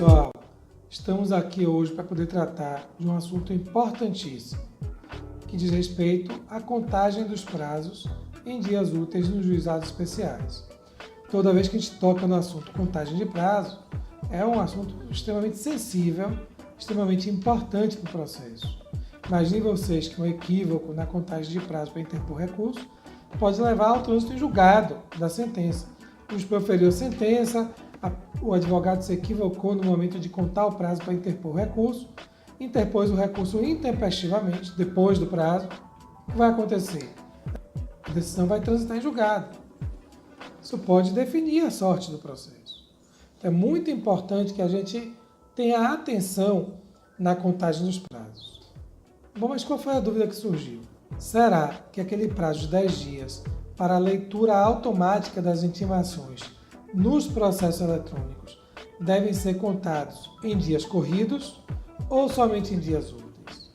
pessoal, estamos aqui hoje para poder tratar de um assunto importantíssimo, que diz respeito à contagem dos prazos em dias úteis nos juizados especiais. Toda vez que a gente toca no assunto contagem de prazo, é um assunto extremamente sensível, extremamente importante para o processo. Imaginem vocês que um equívoco na contagem de prazo para interpor recurso pode levar ao trânsito em julgado da sentença. O juiz proferiu a sentença, o advogado se equivocou no momento de contar o prazo para interpor o recurso, interpôs o recurso intempestivamente, depois do prazo. O que vai acontecer? A decisão vai transitar em julgado. Isso pode definir a sorte do processo. Então, é muito importante que a gente tenha atenção na contagem dos prazos. Bom, mas qual foi a dúvida que surgiu? Será que aquele prazo de 10 dias para a leitura automática das intimações nos processos eletrônicos devem ser contados em dias corridos ou somente em dias úteis?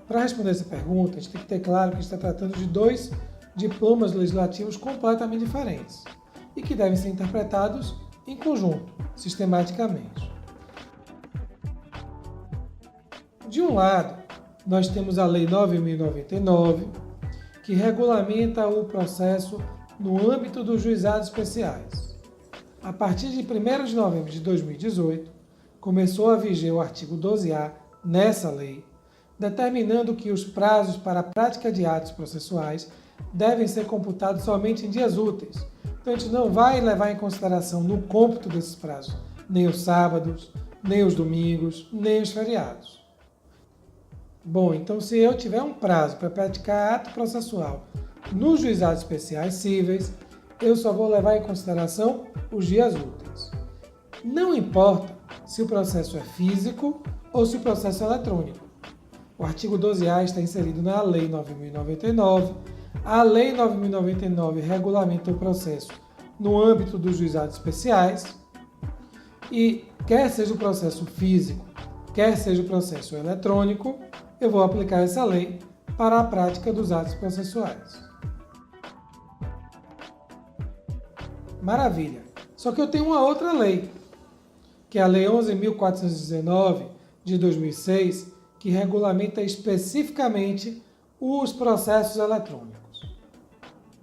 Para responder essa pergunta, a gente tem que ter claro que a gente está tratando de dois diplomas legislativos completamente diferentes e que devem ser interpretados em conjunto, sistematicamente. De um lado, nós temos a Lei 9.099, que regulamenta o processo no âmbito dos juizados especiais. A partir de 1º de novembro de 2018, começou a viger o artigo 12A nessa lei, determinando que os prazos para a prática de atos processuais devem ser computados somente em dias úteis. Então, a gente não vai levar em consideração no cômputo desses prazos nem os sábados, nem os domingos, nem os feriados. Bom, então se eu tiver um prazo para praticar ato processual nos juizados especiais cíveis, eu só vou levar em consideração os dias úteis. Não importa se o processo é físico ou se o processo é eletrônico. O artigo 12A está inserido na Lei 9.099. A Lei 9.099 regulamenta o processo no âmbito dos juizados especiais e, quer seja o processo físico, quer seja o processo eletrônico, eu vou aplicar essa lei para a prática dos atos processuais. Maravilha! Só que eu tenho uma outra lei, que é a Lei 11.419 de 2006, que regulamenta especificamente os processos eletrônicos.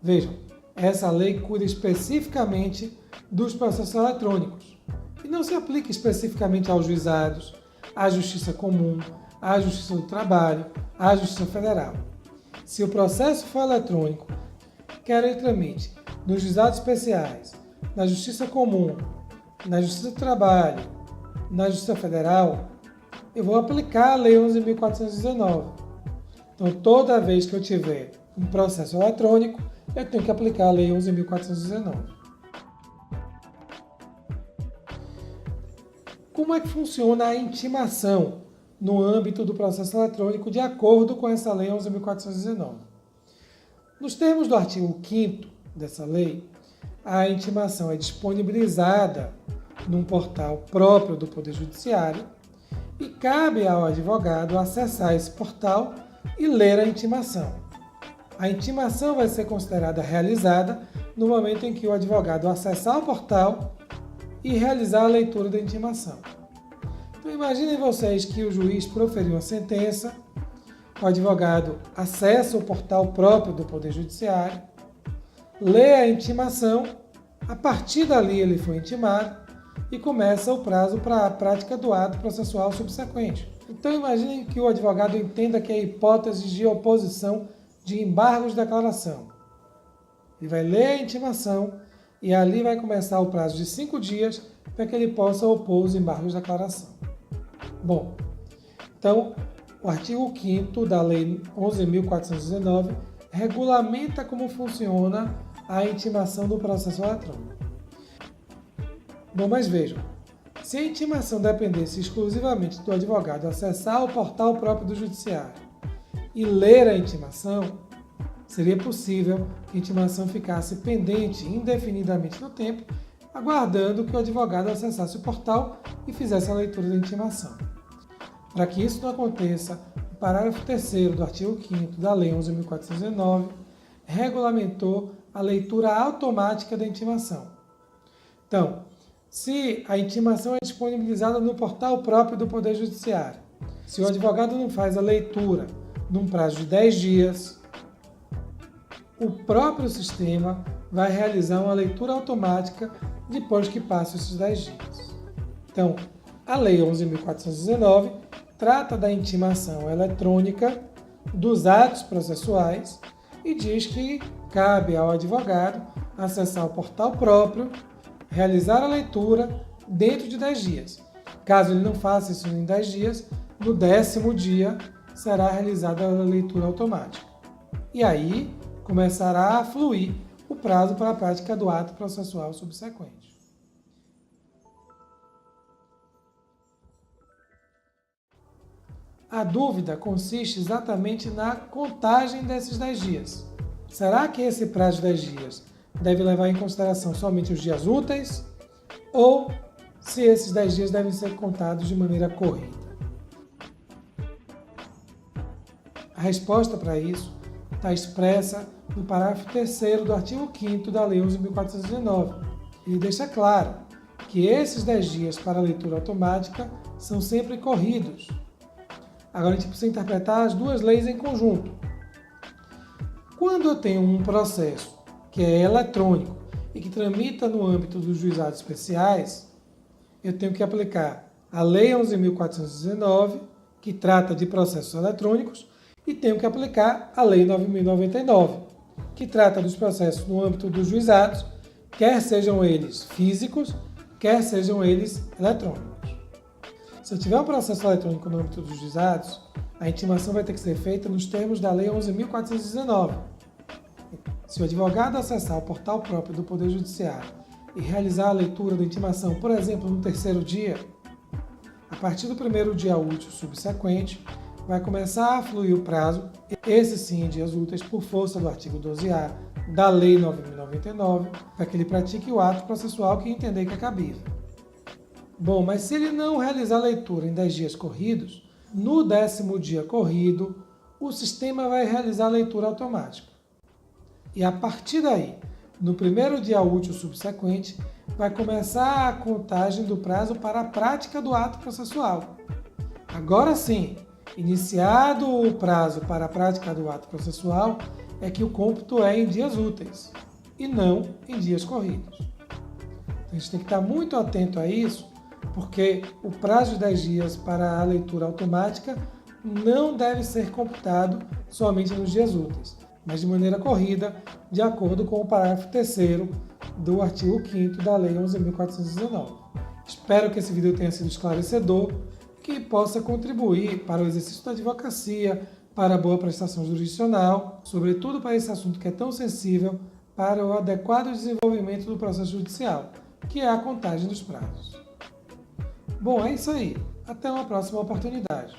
Vejam, essa lei cuida especificamente dos processos eletrônicos e não se aplica especificamente aos juizados, à Justiça Comum, à Justiça do Trabalho, à Justiça Federal. Se o processo for eletrônico, quer ele tramite nos juizados especiais, na Justiça Comum, na Justiça do Trabalho, na Justiça Federal, eu vou aplicar a Lei 11.419. Então, toda vez que eu tiver um processo eletrônico, eu tenho que aplicar a Lei 11.419. Como é que funciona a intimação no âmbito do processo eletrônico de acordo com essa Lei 11.419? Nos termos do artigo 5º dessa lei, a intimação é disponibilizada num portal próprio do Poder Judiciário e cabe ao advogado acessar esse portal e ler a intimação. A intimação vai ser considerada realizada no momento em que o advogado acessar o portal e realizar a leitura da intimação. Então, imaginem vocês que o juiz proferiu uma sentença, o advogado acessa o portal próprio do Poder Judiciário, lê a intimação, a partir dali ele foi intimado e começa o prazo para a prática do ato processual subsequente. Então, imaginem que o advogado entenda que é hipótese de oposição de embargos de declaração. Ele vai ler a intimação e ali vai começar o prazo de 5 dias para que ele possa opor os embargos de declaração. Bom, então, o artigo 5º da Lei 11.419 regulamenta como funciona a intimação do processo eletrônico. Bom, mas vejam, se a intimação dependesse exclusivamente do advogado acessar o portal próprio do Judiciário e ler a intimação, seria possível que a intimação ficasse pendente indefinidamente no tempo, aguardando que o advogado acessasse o portal e fizesse a leitura da intimação. Para que isso não aconteça, o parágrafo 3º do artigo 5º da Lei 11.419 regulamentou a leitura automática da intimação. Então, Se a intimação é disponibilizada no portal próprio do Poder Judiciário, se o advogado não faz a leitura num prazo de 10 dias, o próprio sistema vai realizar uma leitura automática depois que passam esses 10 dias. Então, a Lei 11.419 trata da intimação eletrônica dos atos processuais e diz que cabe ao advogado acessar o portal próprio, realizar a leitura dentro de 10 dias. Caso ele não faça isso em 10 dias, no 10º dia será realizada a leitura automática. E aí começará a fluir o prazo para a prática do ato processual subsequente. A dúvida consiste exatamente na contagem desses 10 dias. Será que esse prazo de 10 dias deve levar em consideração somente os dias úteis? Ou se esses 10 dias devem ser contados de maneira corrida? A resposta para isso está expressa no parágrafo 3º do artigo 5º da Lei 11.419. Ele deixa claro que esses 10 dias para a leitura automática são sempre corridos. Agora a gente precisa interpretar as duas leis em conjunto. Quando eu tenho um processo que é eletrônico e que tramita no âmbito dos juizados especiais, eu tenho que aplicar a Lei 11.419, que trata de processos eletrônicos, e tenho que aplicar a Lei 9.099, que trata dos processos no âmbito dos juizados, quer sejam eles físicos, quer sejam eles eletrônicos. Se eu tiver um processo eletrônico no âmbito dos juizados, a intimação vai ter que ser feita nos termos da Lei 11.419. Se o advogado acessar o portal próprio do Poder Judiciário e realizar a leitura da intimação, por exemplo, no 3º dia, a partir do 1º dia útil subsequente, vai começar a fluir o prazo, esse sim em dias úteis, por força do artigo 12A da Lei 9.099, para que ele pratique o ato processual que entender que é cabível. Bom, mas se ele não realizar a leitura em 10 dias corridos, no 10º dia corrido, o sistema vai realizar a leitura automática. E a partir daí, no 1º dia útil subsequente, vai começar a contagem do prazo para a prática do ato processual. Agora sim, iniciado o prazo para a prática do ato processual, é que o cômputo é em dias úteis e não em dias corridos. Então, a gente tem que estar muito atento a isso, porque o prazo de 10 dias para a leitura automática não deve ser computado somente nos dias úteis, mas de maneira corrida, de acordo com o parágrafo 3º do artigo 5º da Lei 11.419. Espero que esse vídeo tenha sido esclarecedor, que possa contribuir para o exercício da advocacia, para a boa prestação jurisdicional, sobretudo para esse assunto que é tão sensível para o adequado desenvolvimento do processo judicial, que é a contagem dos prazos. Bom, é isso aí. Até uma próxima oportunidade.